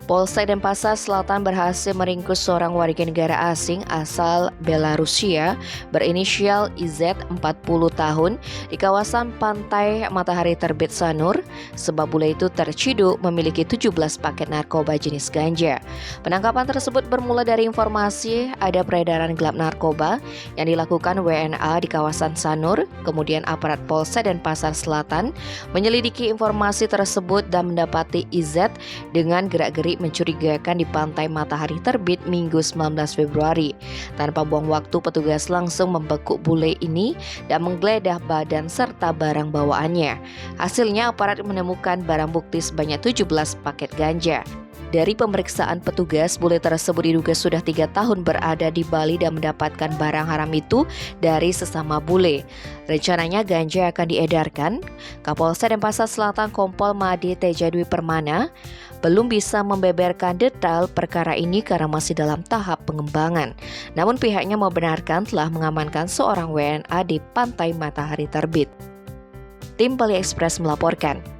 Polsek Denpasar Selatan berhasil meringkus seorang warga negara asing asal Belarusia berinisial IZ 40 tahun di kawasan pantai Matahari Terbit Sanur sebab bule itu terciduk memiliki 17 paket narkoba jenis ganja. Penangkapan tersebut bermula dari informasi ada peredaran gelap narkoba yang dilakukan WNA di kawasan Sanur, kemudian aparat Polsek Denpasar Selatan menyelidiki informasi tersebut dan mendapati IZ dengan gerak-gerik mencurigakan di pantai Matahari Terbit Minggu 19 Februari. Tanpa buang waktu, petugas langsung membekuk bule ini dan menggeledah badan serta barang bawaannya. Hasilnya aparat menemukan barang bukti sebanyak 17 paket ganja. Dari pemeriksaan petugas, bule tersebut diduga sudah 3 tahun berada di Bali dan mendapatkan barang haram itu dari sesama bule. Rencananya ganja akan diedarkan. Kapolsek Denpasar Selatan Kompol Made Teja Dwi Permana belum bisa membeberkan detail perkara ini karena masih dalam tahap pengembangan. Namun pihaknya membenarkan telah mengamankan seorang WNA di pantai Matahari Terbit. Tim Bali Express melaporkan.